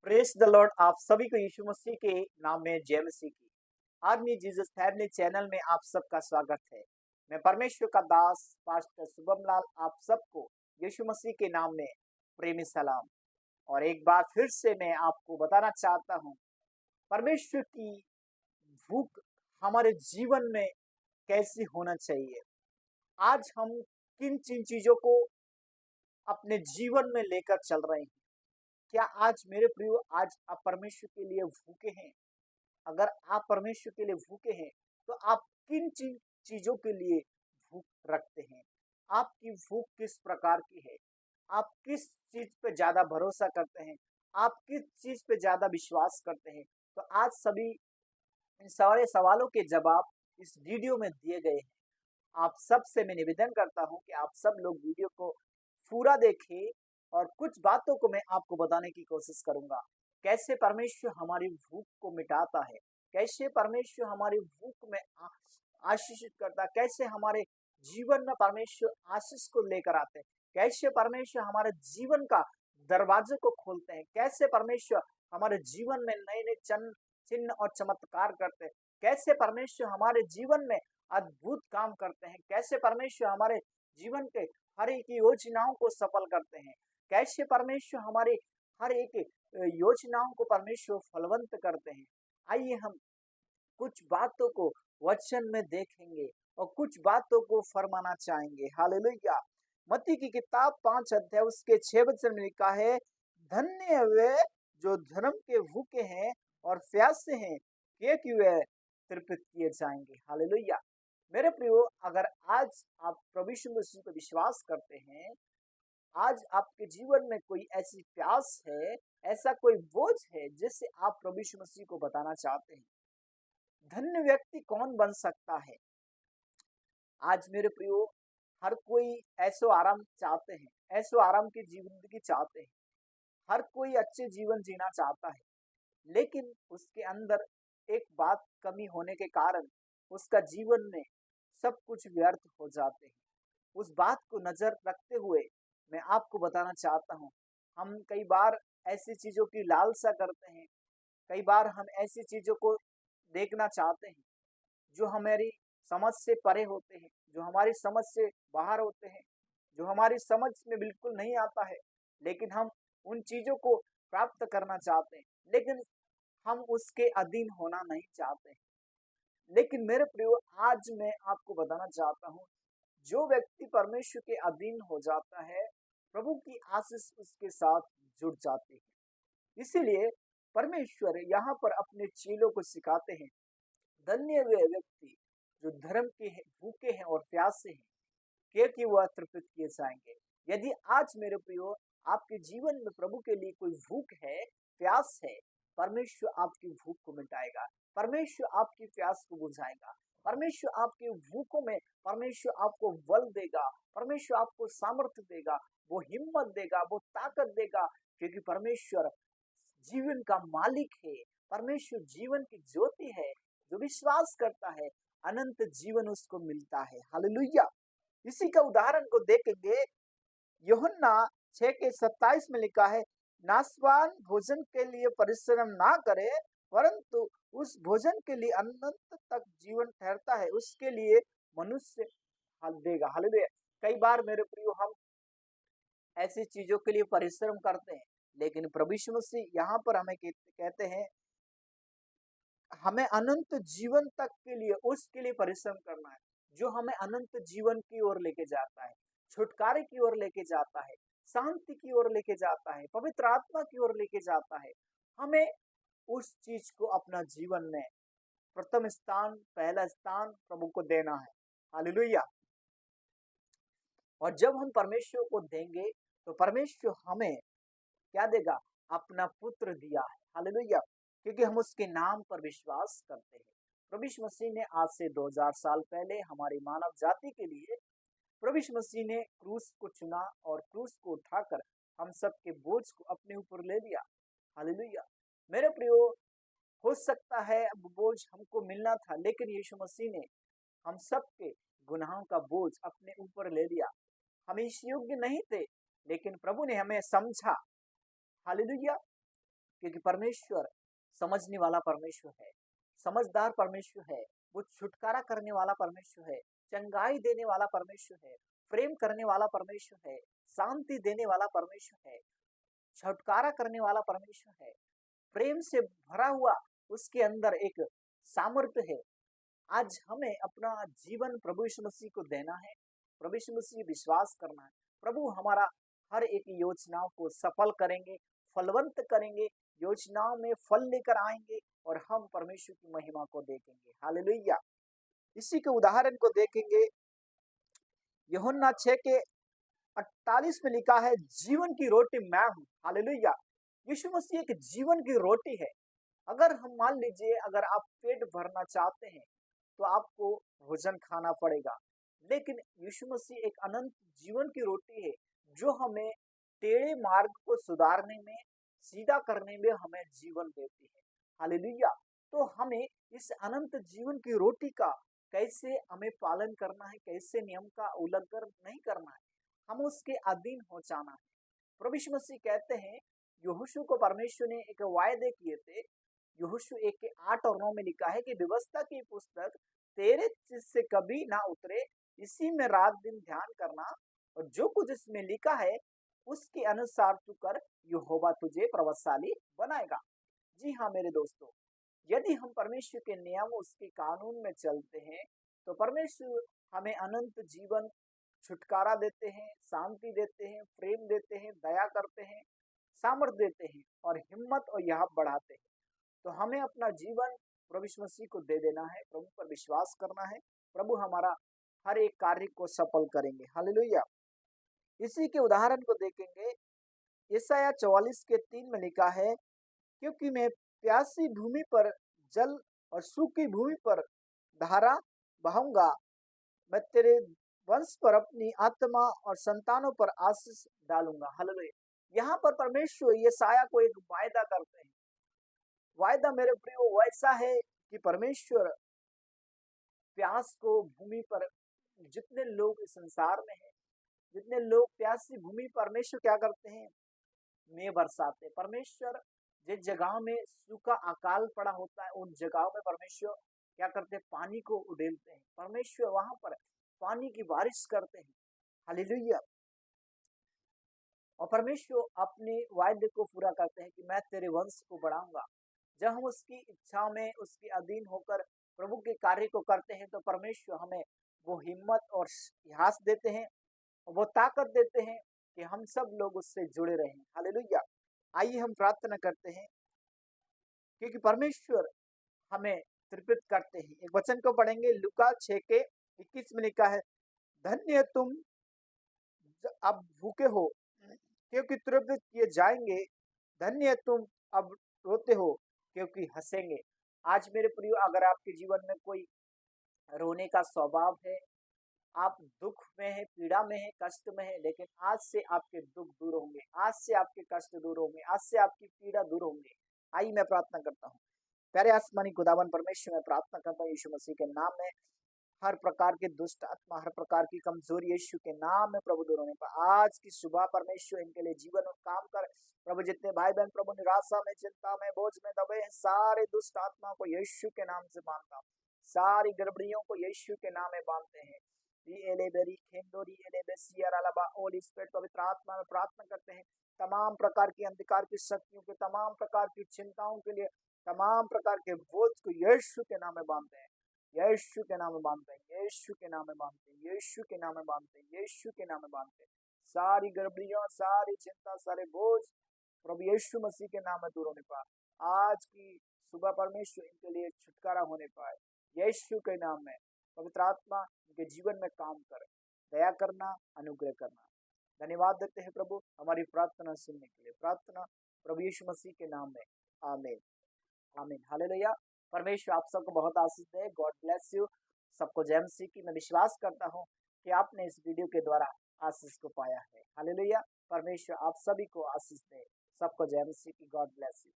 Press the Lord. आप सभी को यीशु मसीह के नाम में जय मसीह की। आदमी जीसस फैमिली चैनल में आप सबका स्वागत है। मैं परमेश्वर का दास पास्टर शुभम लाल आप सबको यीशु मसीह के नाम में प्रेमी सलाम। और एक बार फिर से मैं आपको बताना चाहता हूँ, परमेश्वर की भूख हमारे जीवन में कैसी होना चाहिए। आज हम किन किन चीजों को अपने जीवन में लेकर चल रहे हैं। क्या आज मेरे प्रियो, आज आप परमेश्वर के लिए भूखे हैं? अगर आप परमेश्वर के लिए भूखे हैं तो आप किन चीजों के लिए भूख रखते हैं? आपकी भूख किस प्रकार की है? आप किस चीज पे ज्यादा भरोसा करते हैं? आप किस चीज पे ज्यादा विश्वास करते हैं? तो आज सभी इन सारे सवालों के जवाब इस वीडियो में दिए गए हैं। आप सबसे मैं निवेदन करता हूं कि आप सब लोग वीडियो को पूरा देखें और कुछ बातों को मैं आपको बताने की कोशिश करूंगा। कैसे परमेश्वर हमारी भूख को मिटाता है, कैसे परमेश्वर हमारी भूख में आशीषित करता है, कैसे हमारे जीवन में परमेश्वर आशीष को लेकर आते हैं, कैसे परमेश्वर हमारे जीवन का दरवाजे को खोलते हैं, कैसे परमेश्वर हमारे जीवन में नए नए चिन्ह और चमत्कार करते हैं, कैसे परमेश्वर हमारे जीवन में अद्भुत काम करते हैं, कैसे परमेश्वर हमारे जीवन के हर एक योजनाओं को सफल करते हैं, कैसे परमेश्वर हमारे हर एक योजनाओं को परमेश्वर फलवंत करते हैं। आइए हम कुछ बातों को वचन में देखेंगे और कुछ बातों को फरमाना चाहेंगे। हालेलुया। मत्ती की किताब 5 अध्याय उसके 6 वचन में लिखा है, धन्य वे जो धर्म के भूखे हैं और प्यासे हैं, क्योंकि वे तृप्त किए जाएंगे। हालेलुया। मेरे प्रियो, अगर आज आप प्रभु यीशु मसीह पर विश्वास करते हैं, आज आपके जीवन में कोई ऐसी प्यास है, ऐसा कोई बोझ है जिससे आप प्रभु यीशु मसीह को बताना चाहते हैं, धन्य व्यक्ति कौन बन सकता है? आज मेरे प्रियो, हर कोई ऐसो आराम चाहते हैं, ऐसो आराम की जिंदगी चाहते हैं, हर कोई अच्छे जीवन जीना चाहता है, लेकिन उसके अंदर एक बात कमी होने के कारण उसका जीवन में सब कुछ व्यर्थ हो जाते हैं। उस बात को नजर रखते हुए मैं आपको बताना चाहता हूँ, हम कई बार ऐसी चीजों की लालसा करते हैं, कई बार हम ऐसी चीजों को देखना चाहते हैं जो हमारी समझ से परे होते हैं, जो हमारी समझ से बाहर होते हैं, जो हमारी समझ में बिल्कुल नहीं आता है, लेकिन हम उन चीजों को प्राप्त करना चाहते हैं, लेकिन हम उसके अधीन होना नहीं चाहते हैं। लेकिन मेरे प्रियो, आज मैं आपको बताना चाहता हूँ, जो व्यक्ति परमेश्वर के अधीन हो जाता है, प्रभु की आशीष उसके साथ जुड़ जाती है। इसीलिए परमेश्वर यहाँ पर अपने चेलों को सिखाते हैं, धन्य वे व्यक्ति जो धर्म के भूखे हैं और प्यासे हैं, क्योंकि वह तृप्त किए जाएंगे। यदि आज मेरे प्रियो आपके जीवन में प्रभु के लिए कोई भूख है, प्यास है, परमेश्वर आपकी भूख को मिटाएगा, परमेश्वर आपकी प्यास को बुझाएगा, परमेश्वर आपकी भूखों में परमेश्वर आपको बल देगा, परमेश्वर आपको सामर्थ्य देगा, वो हिम्मत देगा, वो ताकत देगा, क्योंकि परमेश्वर जीवन का मालिक है, परमेश्वर जीवन की ज्योति है। जो विश्वास करता है अनंत जीवन उसको मिलता है। हालेलुया। इसी का उदाहरण को देखेंगे, यूहन्ना 6 के 27 में लिखा है, नाशवान भोजन के लिए परिश्रम ना करे, परंतु उस भोजन के लिए अनंत तक जीवन ठहरता है, उसके लिए मनुष्य हल देगा। हालेलुया। कई बार मेरे प्रियो हम ऐसी चीजों के लिए परिश्रम करते हैं, लेकिन प्रभु यीशु मसीह यहाँ पर हमें कहते हैं, हमें अनंत जीवन तक के लिए उसके लिए परिश्रम करना है, जो हमें अनंत जीवन की ओर लेके जाता है, छुटकारे की ओर लेके जाता है, शांति की ओर लेके जाता है, पवित्र आत्मा की ओर लेके जाता है। हमें उस चीज को अपना जीवन में प्रथम स्थान, पहला स्थान प्रभु को देना है। हालेलुया। और जब हम परमेश्वर को देंगे तो परमेश्वर हमें क्या देगा? अपना पुत्र दिया है। हालेलुया। क्योंकि हम उसके नाम पर विश्वास करते हैं। प्रभु यीशु मसीह ने आज से 2000 साल पहले हमारी मानव जाति के लिए प्रभु यीशु मसीह ने क्रूस को चुना और क्रूस को उठाकर हम सबके बोझ को अपने ऊपर ले लिया। हालेलुया। मेरे प्रियो, हो सकता है अब बोझ हमको मिलना था, लेकिन यीशु मसीह ने हम सबके गुनाहों का बोझ अपने ऊपर ले लिया। हम इस योग्य नहीं थे, लेकिन प्रभु ने हमें समझा। हालेलुया। क्योंकि परमेश्वर समझने वाला परमेश्वर है, समझदार परमेश्वर है, वो छुटकारा करने वाला परमेश्वर है, चंगाई देने वाला परमेश्वर है, प्रेम करने वाला परमेश्वर है, शांति देने वाला परमेश्वर है, छुटकारा करने वाला परमेश्वर है, प्रेम से भरा हुआ उसके अंदर एक सामर्थ्य है। आज हमें अपना जीवन प्रभु यीशु मसीह को देना है, प्रभु यीशु मसीह विश्वास करना है। प्रभु हमारा हर एक योजनाओं को सफल करेंगे, फलवंत करेंगे, योजनाओं में फल लेकर आएंगे और हम परमेश्वर की महिमा को देखेंगे। हालेलुया। इसी के उदाहरण को देखेंगे, यूहन्ना 6 के 48 में लिखा है, जीवन की रोटी मैं हूँ। हालेलुया। यीशु मसीह एक जीवन की रोटी है। अगर हम मान लीजिए, अगर आप पेट भरना चाहते हैं तो आपको भोजन खाना पड़ेगा, लेकिन यीशु मसीह एक अनंत जीवन की रोटी है जो हमें टेढ़े मार्ग को सुधारने में, सीधा करने में हमें जीवन देती है। हालेलुया। तो हमें इस अनंत जीवन की रोटी का कैसे हमें पालन करना है, कैसे नियम का उल्लंघन नहीं करना है, हम उसके अधीन हो जाना है। प्रभु यीशु मसीह कहते हैं, यहोशू को परमेश्वर ने एक वायदे किए थे। यहोशू 1 के 8 और 9 में लिखा है कि व्यवस्था की पुस्तक तेरे चित्त से कभी ना उतरे, इसी में रात दिन ध्यान करना, और जो कुछ इसमें लिखा है उसके अनुसार तू कर, यहोवा तुझे प्रभावशाली बनाएगा। जी हाँ मेरे दोस्तों, यदि हम परमेश्वर के नियम, उसके कानून में चलते हैं तो परमेश्वर हमें अनंत जीवन, छुटकारा देते हैं, शांति देते हैं, प्रेम देते हैं, दया करते हैं, सामर्थ्य देते हैं और हिम्मत और यहाँ बढ़ाते हैं। तो हमें अपना जीवन प्रभु यीशु मसीह को दे देना है, प्रभु पर विश्वास करना है। प्रभु हमारा हर एक कार्य को सफल करेंगे। हालेलुया। इसी के उदाहरण को देखेंगे, यशायाह 44 के 3 में लिखा है, क्योंकि मैं प्यासी भूमि पर जल और सूखी भूमि पर धारा बहाऊंगा, मैं तेरे वंश पर अपनी आत्मा और संतानों पर आशीष डालूंगा। हालेलुया। यहाँ पर परमेश्वर यशायाह को एक वायदा करते हैं। वायदा मेरे प्रियो वैसा है कि परमेश्वर प्यास को भूमि पर, जितने लोग इस संसार में हैं, जितने लोग प्यासी भूमि, परमेश्वर क्या करते हैं, मेघ बरसाते। परमेश्वर जिस जगह में सूखा अकाल पड़ा होता है, उन जगहों में परमेश्वर क्या करते हैं, पानी को उड़ेलते हैं। परमेश्वर वहां पर पानी की बारिश करते हैं। हालेलुया। और परमेश्वर अपने वायदे को पूरा करते हैं कि मैं तेरे वंश को बढ़ाऊंगा। जब हम उसकी इच्छा में, उसके अधीन होकर प्रभु के कार्य को करते हैं तो परमेश्वर हमें वो हिम्मत और साहस देते हैं, वो ताकत देते हैं कि हम सब लोग उससे जुड़े रहें। हालेलुया। आइए हम प्रार्थना करते हैं, क्योंकि परमेश्वर हमें तृप्त करते हैं। एक वचन को पढ़ेंगे, लूका 6 के 21 में लिखा है, धन्य तुम अब भूखे हो, क्योंकि तृप्त किए जाएंगे, धन्य तुम अब रोते हो, क्योंकि हंसेंगे। आज मेरे प्रियो, अगर आपके जीवन में कोई रोने का स्वभाव है, आप दुख में है, पीड़ा में है, कष्ट में है, लेकिन आज से आपके दुख दूर होंगे, आज से आपके कष्ट दूर होंगे, आज से आपकी पीड़ा दूर होंगे। आइए मैं प्रार्थना करता हूँ। प्यारे आसमानी खुदावन परमेश्वर, मैं प्रार्थना करता हूँ यीशु मसीह के नाम में, हर प्रकार के दुष्ट आत्मा, हर प्रकार की कमजोरी यीशु के नाम में प्रभु दूर होने पर आज की सुबह परमेश्वर इनके लिए जीवन और काम कर। प्रभु जितने भाई बहन प्रभु निराशा में, चिंता में, बोझ में दबे हैं, सारे दुष्ट आत्मा को यीशु के नाम से बांधता हूँ, सारी गड़बड़ियों को यीशु के नाम में बांधते हैं। पवित्र आत्मा में प्रार्थना करते हैं, तमाम प्रकार की अंधकार की शक्तियों के, तमाम प्रकार की चिंताओं के लिए, तमाम प्रकार के बोझ को यीशु के नाम में बांधते हैं, यीशु के नाम में बांधते हैं, यीशु के नाम में बांधते हैं, यीशु के नाम में बांधते हैं, यीशु के नाम में बांधते हैं। सारी गड़बड़ियां, सारी चिंता, सारे बोझ प्रभु यीशु मसीह के नाम में दूर होने पाए। आज की सुबह परमेश्वर इनके लिए छुटकारा होने पाए, यीशु के नाम में। पवित्र आत्मा इनके जीवन में काम कर, दया करना, अनुग्रह करना। धन्यवाद देते हैं प्रभु हमारी प्रार्थना सुनने के लिए। प्रार्थना प्रभु यीशु मसीह के नाम में, आमीन, आमीन, हालेलुया। परमेश्वर आप सबको बहुत आशीष दे। God bless you. सबको जय मसीह की। मैं विश्वास करता हूँ कि आपने इस वीडियो के द्वारा आशीष को पाया है। हालेलुया। परमेश्वर आप सभी को आशीष दे। सबको जय मसीह की। God bless you.